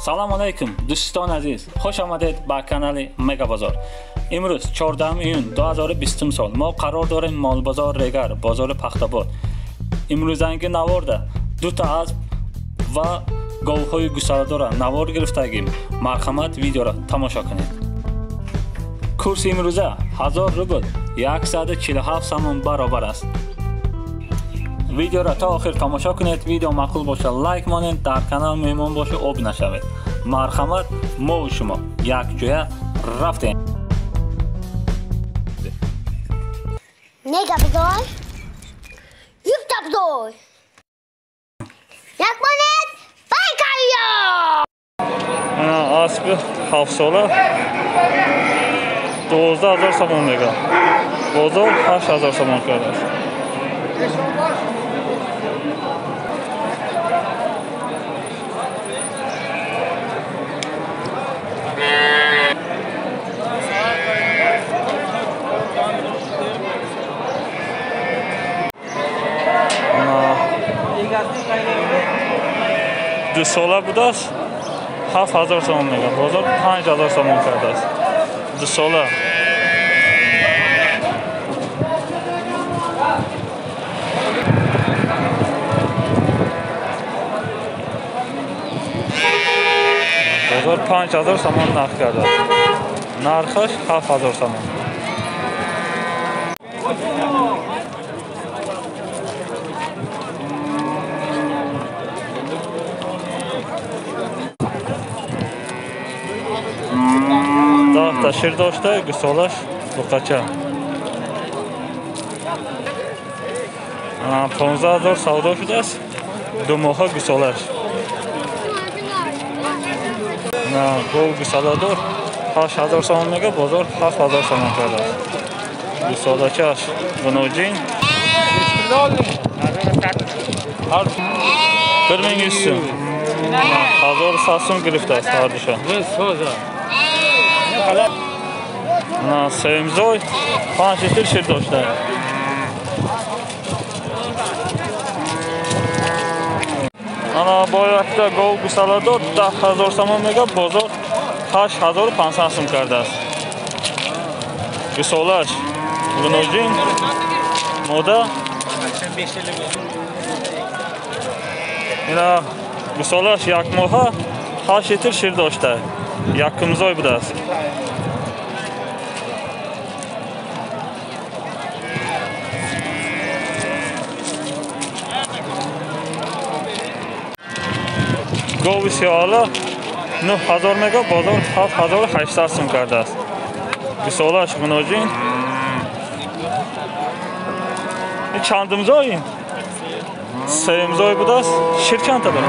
سلام علیکم دوستان عزیز، خوش آمدید به کانال مگا بازار. امروز 14 ایون 2020 سال ما قرار داریم مال بازار ریگر بازار پخت‌آباد امروزنگی نوارده دو تا اسب و گاوهای گوساله را نوار گرفتگیم. مرحمت ویدیو را تماشا کنید. کورس امروزه 1000 روبل 147 سوم برابر است. ویدیو را تا آخر تماشا کنید. ویدیو معقول باشه لایک مانید، در کانال مهمان باشه آب نشوید. مرحمت ما و شما یک جای رفتیم. مگا بازار یک بازار یک مانید بایکاریا اسب 7 ساله 12000 سوم میگه. بازار 8000 سوم کرده است. دو ساله بوده است 7000 سوم میگه. بازار 5000 سوم کرده است. دو ساله بازار 5000 سوم نرخ کرده است. نرخش 7000 سوم. تا شیر داشته گوسالش بقچه 15000 سودا شده است. دو ماه گوسالش گو گوساله دار 8000 سوم میگه. بازار 7000 سوم کرده است. گوساله چش بنوجین 1100 سوم 1100 سوم گرفته است هر دوشان. سیمزوی 5 لیتر شیر داشته. با یک تا گاو گوساله دار 10000 سوم میگه. بازار 8500 سوم کرده است. گوساله‌اش بنوجین موده اینا گوساله‌اش یک ماه 8 لیتر شیر داشته. یک کمزوی بوده است. گاو سیاله 9000 میگه. بازار 7800 سوم کرده است. گوساله‌اش بنوجین این چند امضایی؟ 3 امضای بوده است. شیر چند تا داره؟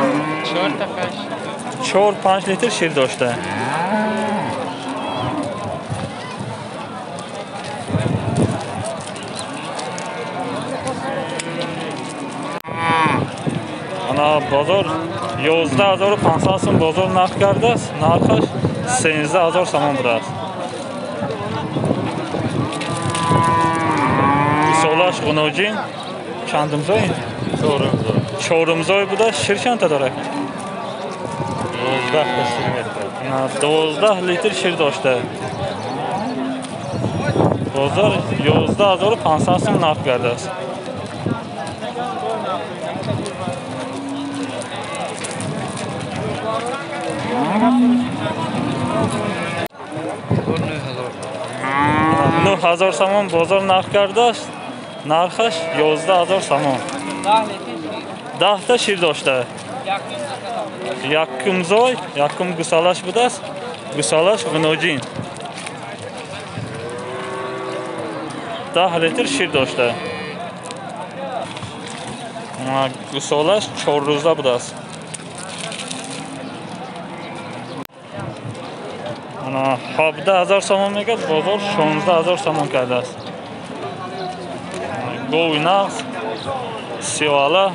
4-5 لیتر شیر داشته. بازار 11500 سوم بازار نرخ کرده است. نرخش 13000 سوم بوده است. گوساله‌اش بنوجین چند امضایی؟ 4 امضای بوده. شیر چند تا داره؟ 12 لیتر شیر داشته. بازار 11500 سوم نرخ کرده است. نه 9000 سوم بازار نرخ کرده است. نرخش 11000 سوم. 10 تا شیر داشته. یک کمزوی یکم گوساله‌اش بوده است. گوساله‌اش بنوجین 10 لیتر شیر داشته. گوساله‌اش 4 روزه بوده است. 17000 سوم میگه. بازار 16000 سوم کرده است. گوی نغز سیواله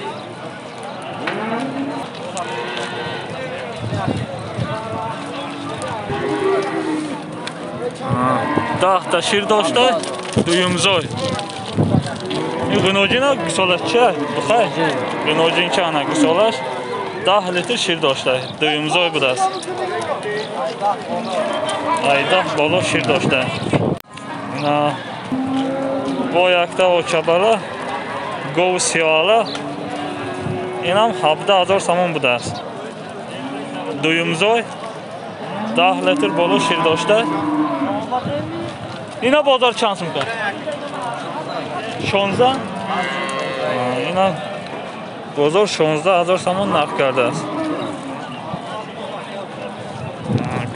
10 تا شیر داشته. دویمزای این گناجین گوسالش چه؟ بخیر گناجین چه نه گوسالش 10 litr şir doştay. Duyumzoy bu da. Ayda bolu şir doştay. Ana boyakda o çabala gov siyala. İnam habda azor saman bu da. Duyumzoy 10 litr bolu şir doştay. Yine bozar şansım var. 16. Yine bozar 16 azor saman nakkarda.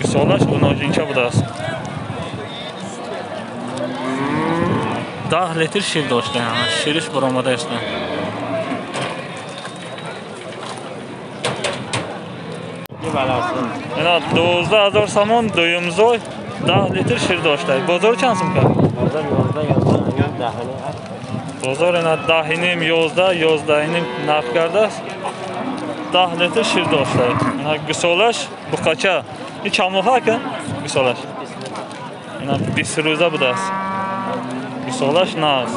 Güsolaş bunu cinçe bu da. 10 litr şir doştay. Şiriş buromada işte. Yine 9 azor saman duyumzoy 10 litr şir doştay. Bozar şansım var. Bozor ena dahinim yozda inim nakkarda 10 litr şir doştay. Ena güsolaş bu kaça? Hiç amuha ki güsolaş. Ena bisruza bu da. Güsolaş naz.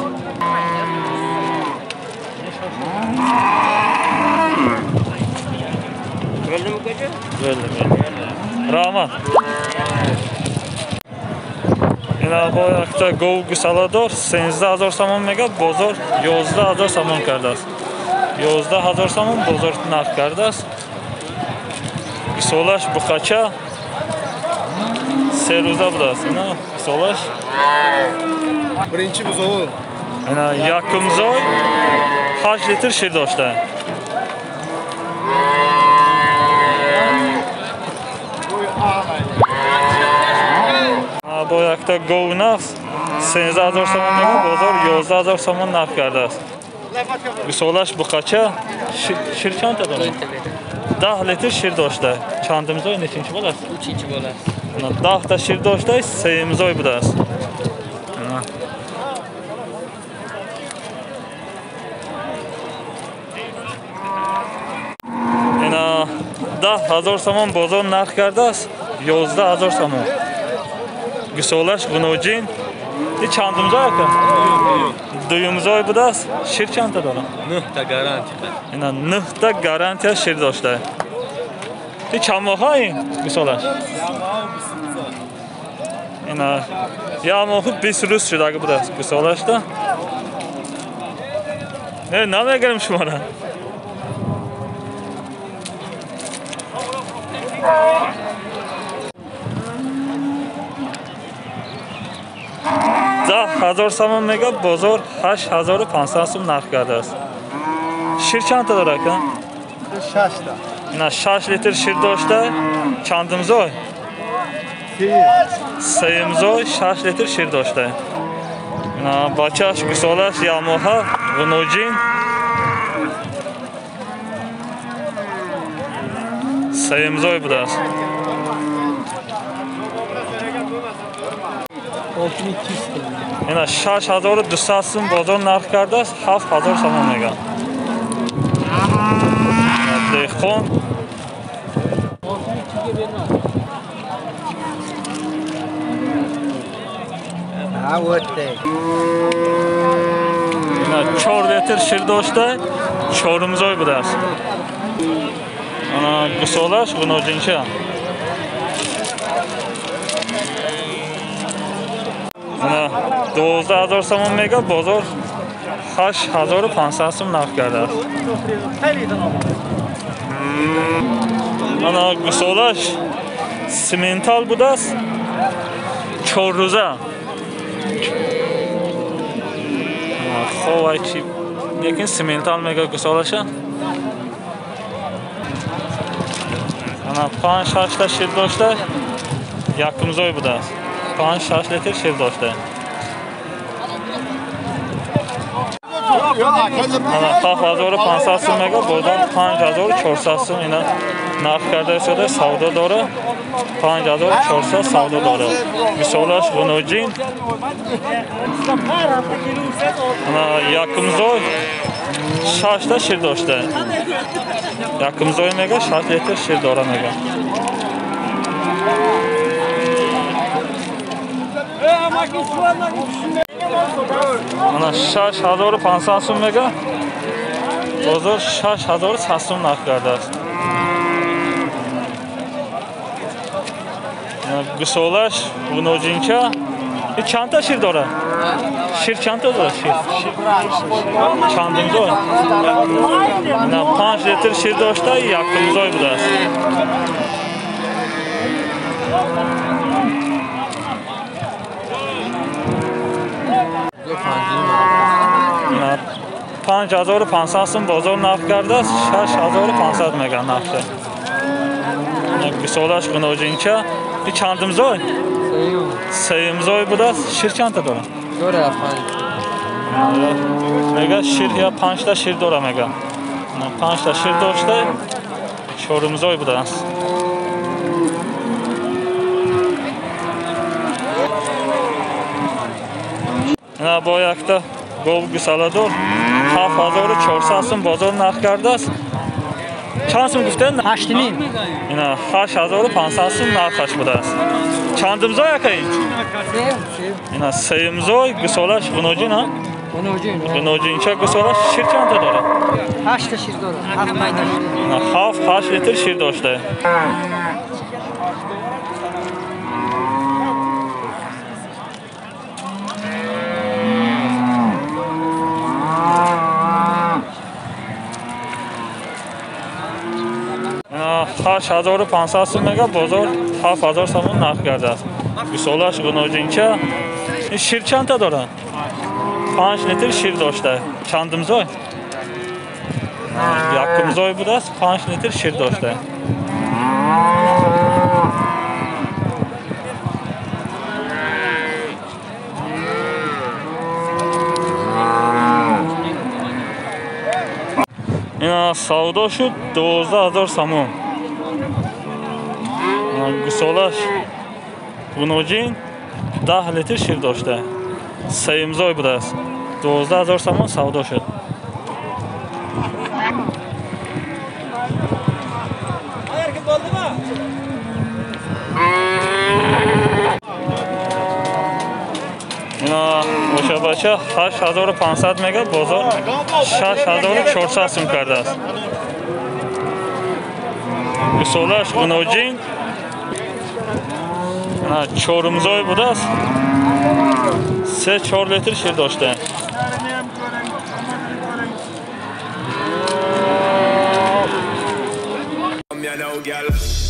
Öldü mü koca? Öldüm. Rahmat. Ena boyakta gov güsalador 13000 saman mega bozor 11000 saman kardas. 11000 saman bozor nak kardas. Güsolaş bu kaça? Seruza bulasın ha. Güsolaş. Birinchi buzovi. Ena yakımzoy 8 litr şir doştay. Boyakta gov nas 13000 saman mega bozor 11000 saman nak kardas. Güsolaş bu kaça? Şir çanta da. 10 litr şir doştay. Çantımızoy neçinci bolar? 3-chi bo'lar. 10 ta şir doştay, seyimzoy bu da. Ena 10,000 saman bozor narx kardas. 11000 saman. Güsolaş gunojin. Çantımızoy aka. Duyumzoy bu da. Şir çanta da. 9 ta garanti. Ena 9 ta garantiya şir doştay. Çamohay güsolaş. Ena yamohu bisrus şudağı bu da güsolaş da. Ne namaya gelmiş bana? Da 1000 saman mega bozor 8500 sum narx kardas. Şir çanta da aka. 6 ta. Ina 6 litr şir doştay. Çantımzoy. Sayımzoy 6 litr şir doştay. Ina bachash güsolash yamoha gunojin. Sayımzoy bu da. 6200 ta. Ina 6200 sum bozor narx kardas 7000 saman mega. Dehqon 62 ga berma. Ha o'tdi. Ina 4 litr şir doştay. Chorumzoy bu da. Ana güsolash gunojincha. Ana 12000 saman mega bozor 8500 sum narx kardas. Ana güsolash simental bu da. 4 roza. Xo'aychi. Lekin simental mega güsolasha. Ana 5-6 ta şir doştay. Yakımzoy bu da. 5-6 litr şir doştay. Ana 7500 sum mega bozor 5400 sum ina narx karda şuda savdo dora 5400 savdo dora. Güsolash gunojin. Ana yakımzoy 6 ta şir doştay. Yakımzoy mega 6 litr şir dora mega. Ana 6500 sum mega bozor 6100 sum narx karda. Qısolaş, vunojinka. Çand ta şir dora? Şir çand ta dora? Şir. Çandım dora? 5 litr şir doşta yakımız oy bu da. 5500 bozor narx karda 6500 mega narxda. Qısolaş vunojinka. Çandımız oy? Sayımız oy bu da şir çanta dora. Dora afan. Mega şir ya 5 ta şir dora mega. 5 ta şir doşta şorumuz oy bu da. Na boyakta gov qısalador 7400 bozor narx kardas. Çansım guften 8.5. İna 8500 narxaş bu da. Çandımız oy akayın. İna sayımız oy qısolaş vunojina. Vunojinka qısolaş şir çanta dora. 8 ta şir dora. Haf mayda. İna 8 litr şir doşta. Ha 8500 mega bozor 7000 so'm narx kardas. Qısolash vunojinka şir çanta dora. 5 litr şir doşta. Çandımız oy. Yakımız oy bu da 5 litr şir doşta. İna savdo şu 12000 so'm. Qısolash vunojin 10 litr şir doşta. Sayımız oy bu da 12000 so'm savdo şu. İna o'sha bacha 8500 mega bozor 6400 so'm kardas. Qısolash vunojin çorumuz oy bu da 3-4 litr şir doşta. You know, girl.